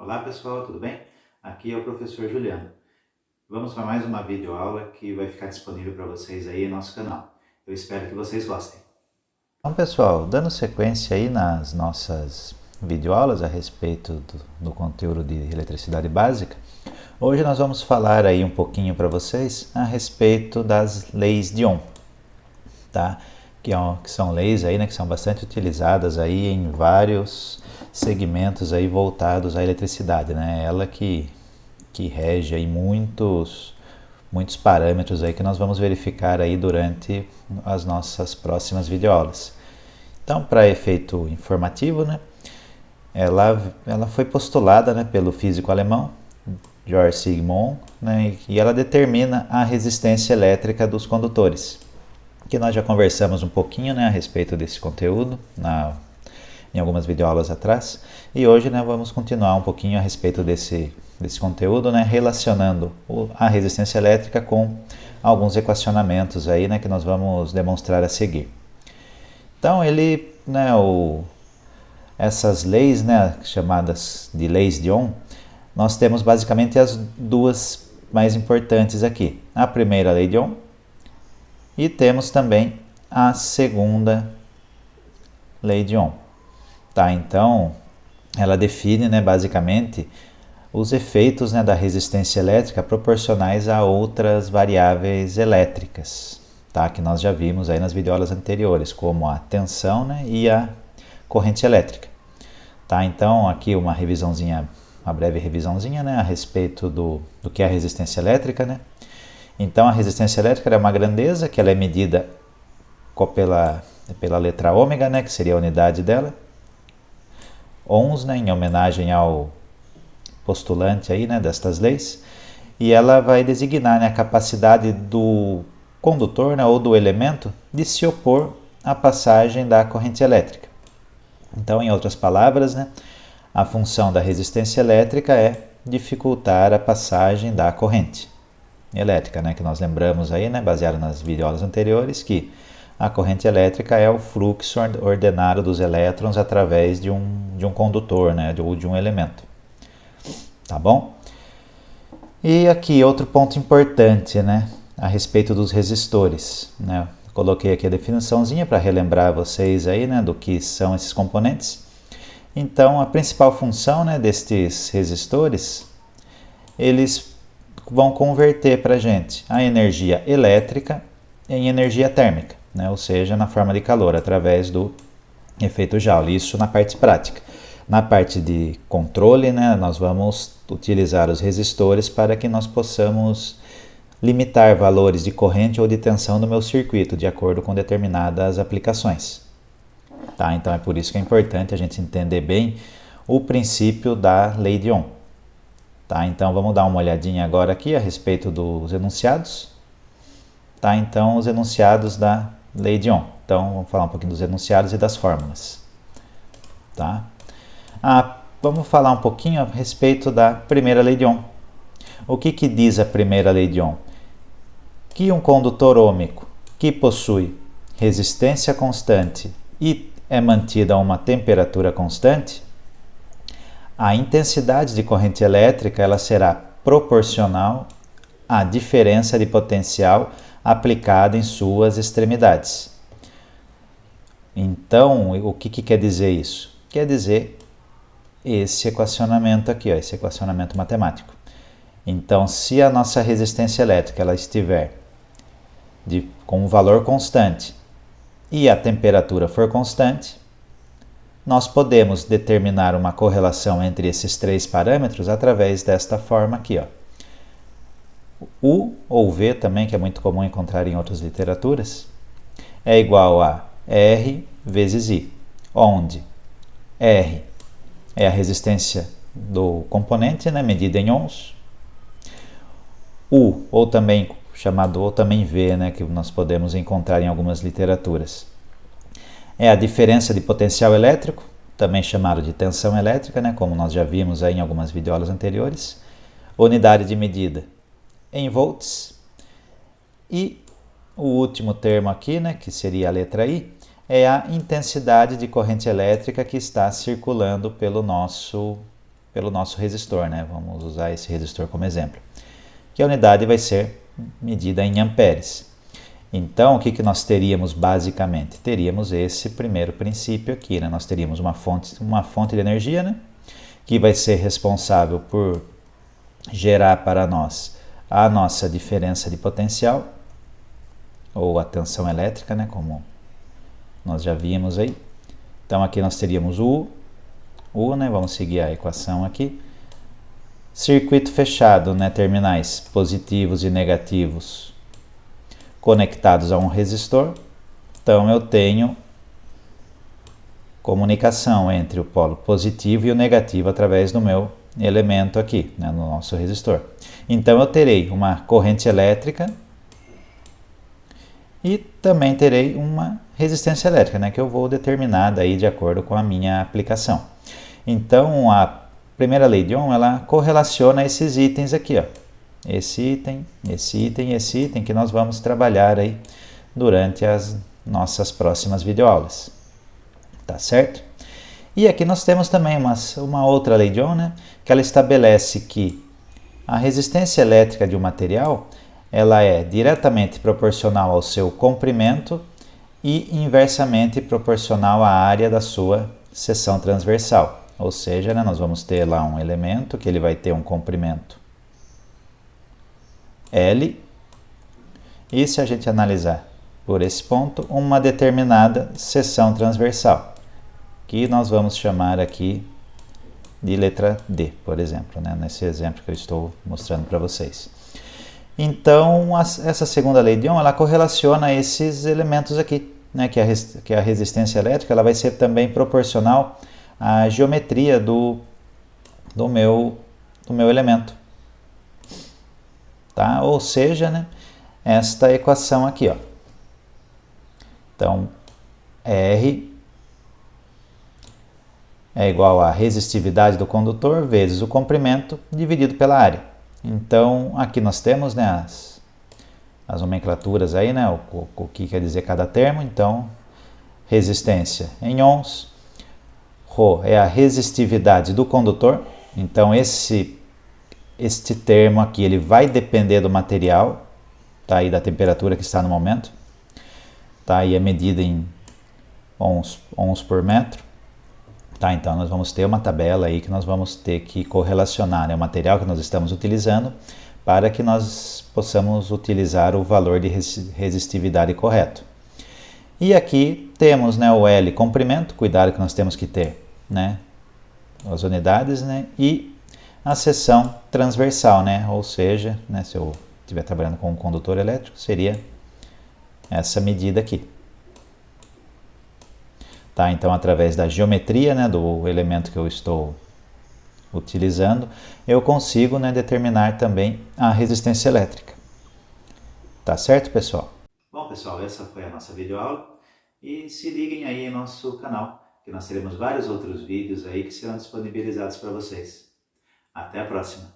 Olá pessoal, tudo bem? Aqui é o professor Juliano. Vamos para mais uma videoaula que vai ficar disponível para vocês aí em nosso canal. Eu espero que vocês gostem. Então pessoal, dando sequência aí nas nossas videoaulas a respeito do conteúdo de eletricidade básica, hoje nós vamos falar aí um pouquinho para vocês a respeito das leis de Ohm, tá? Que são leis aí, né, que são bastante utilizadas aí em vários segmentos aí voltados à eletricidade, né? Ela que rege aí muitos parâmetros aí que nós vamos verificar aí durante as nossas próximas videoaulas. Então, para efeito informativo, né, ela foi postulada, né, pelo físico alemão Georg Siegmund, né, e ela determina a resistência elétrica dos condutores, que nós já conversamos um pouquinho, né, a respeito desse conteúdo em algumas videoaulas atrás, e hoje, né, vamos continuar um pouquinho a respeito desse conteúdo, né, relacionando a resistência elétrica com alguns equacionamentos aí, né, que nós vamos demonstrar a seguir. Então né, essas leis, né, chamadas de leis de Ohm, nós temos basicamente as duas mais importantes aqui. A primeira lei de Ohm e temos também a segunda lei de Ohm. Tá, então, ela define, né, basicamente os efeitos, né, da resistência elétrica proporcionais a outras variáveis elétricas, tá, que nós já vimos aí nas videoaulas anteriores, como a tensão, né, e a corrente elétrica. Tá, então, aqui uma breve revisãozinha, né, a respeito do que é a resistência elétrica, né. Então, a resistência elétrica é uma grandeza que ela é medida pela letra ômega, né, que seria a unidade dela, ohms, né, em homenagem ao postulante aí, né, destas leis, e ela vai designar, né, a capacidade do condutor, né, ou do elemento de se opor à passagem da corrente elétrica. Então, em outras palavras, né, a função da resistência elétrica é dificultar a passagem da corrente elétrica, né, que nós lembramos aí, né, baseado nas videoaulas anteriores, que a corrente elétrica é o fluxo ordenado dos elétrons através de um condutor, né, ou de um elemento. Tá bom? E aqui outro ponto importante, né, a respeito dos resistores, né? Coloquei aqui a definiçãozinha para relembrar vocês aí, né, do que são esses componentes. Então, a principal função, né, destes resistores, eles vão converter para a gente a energia elétrica em energia térmica, né? Ou seja, na forma de calor, através do efeito Joule. Isso na parte prática. Na parte de controle, né, nós vamos utilizar os resistores para que nós possamos limitar valores de corrente ou de tensão no meu circuito, de acordo com determinadas aplicações. Tá? Então é por isso que é importante a gente entender bem o princípio da lei de Ohm. Tá? Então vamos dar uma olhadinha agora aqui a respeito dos enunciados. Tá? Então os enunciados da lei de Ohm. Então vamos falar um pouquinho dos enunciados e das fórmulas. Tá? Vamos falar um pouquinho a respeito da primeira lei de Ohm. O que diz a primeira lei de Ohm? Que um condutor ôhmico que possui resistência constante e é mantida a uma temperatura constante, a intensidade de corrente elétrica ela será proporcional à diferença de potencial aplicada em suas extremidades. Então, o que quer dizer isso? Quer dizer esse equacionamento aqui, ó, esse equacionamento matemático. Então, se a nossa resistência elétrica ela estiver com um valor constante e a temperatura for constante, nós podemos determinar uma correlação entre esses três parâmetros através desta forma aqui, ó. U ou V também, que é muito comum encontrar em outras literaturas, é igual a R vezes I, onde R é a resistência do componente, né, medida em ohms. U, ou também V, né, que nós podemos encontrar em algumas literaturas, é a diferença de potencial elétrico, também chamado de tensão elétrica, né, como nós já vimos aí em algumas videoaulas anteriores. Unidade de medida em volts. E o último termo aqui, né, que seria a letra I, é a intensidade de corrente elétrica que está circulando pelo nosso pelo nosso resistor, né? Vamos usar esse resistor como exemplo. Que a unidade vai ser medida em amperes. Então, o que nós teríamos basicamente? Teríamos esse primeiro princípio aqui, né? Nós teríamos uma fonte de energia, né? Que vai ser responsável por gerar para nós a nossa diferença de potencial, ou a tensão elétrica, né? Como nós já vimos aí. Então, aqui nós teríamos o U, né? Vamos seguir a equação aqui. Circuito fechado, né? Terminais positivos e negativos conectados a um resistor. Então, eu tenho comunicação entre o polo positivo e o negativo através do meu elemento aqui, né? No nosso resistor. Então, eu terei uma corrente elétrica e também terei uma resistência elétrica, né? Que eu vou determinar daí de acordo com a minha aplicação. Então, a primeira lei de Ohm, ela correlaciona esses itens aqui, ó. Esse item, esse item, esse item que nós vamos trabalhar aí durante as nossas próximas videoaulas. Tá certo? E aqui nós temos também uma outra lei de Ohm, né? Que ela estabelece que a resistência elétrica de um material ela é diretamente proporcional ao seu comprimento e inversamente proporcional à área da sua seção transversal. Ou seja, né, nós vamos ter lá um elemento que ele vai ter um comprimento L, e se a gente analisar por esse ponto, uma determinada seção transversal, que nós vamos chamar aqui de letra D, por exemplo, né, nesse exemplo que eu estou mostrando para vocês. Então, essa segunda lei de Ohm, ela correlaciona esses elementos aqui, né, que a resistência elétrica ela vai ser também proporcional à geometria do meu elemento. Tá? Ou seja, né, esta equação aqui, ó. Então, R é igual à resistividade do condutor vezes o comprimento dividido pela área. Então, aqui nós temos, né, as nomenclaturas aí, né, o que quer dizer cada termo. Então, resistência em ohms, Rho é a resistividade do condutor. Então, este termo aqui ele vai depender do material, tá, e da temperatura que está no momento. Tá, e é medida em ohms por metro. Tá, então nós vamos ter uma tabela aí que nós vamos ter que correlacionar, né, o material que nós estamos utilizando para que nós possamos utilizar o valor de resistividade correto. E aqui temos, né, o L comprimento, cuidado que nós temos que ter, né, as unidades, né, e a seção transversal, né, ou seja, né, se eu estiver trabalhando com um condutor elétrico, seria essa medida aqui. Tá, então, através da geometria, né, do elemento que eu estou utilizando, eu consigo, né, determinar também a resistência elétrica. Tá certo, pessoal? Bom, pessoal, essa foi a nossa videoaula. E se liguem aí em nosso canal, que nós teremos vários outros vídeos aí que serão disponibilizados para vocês. Até a próxima!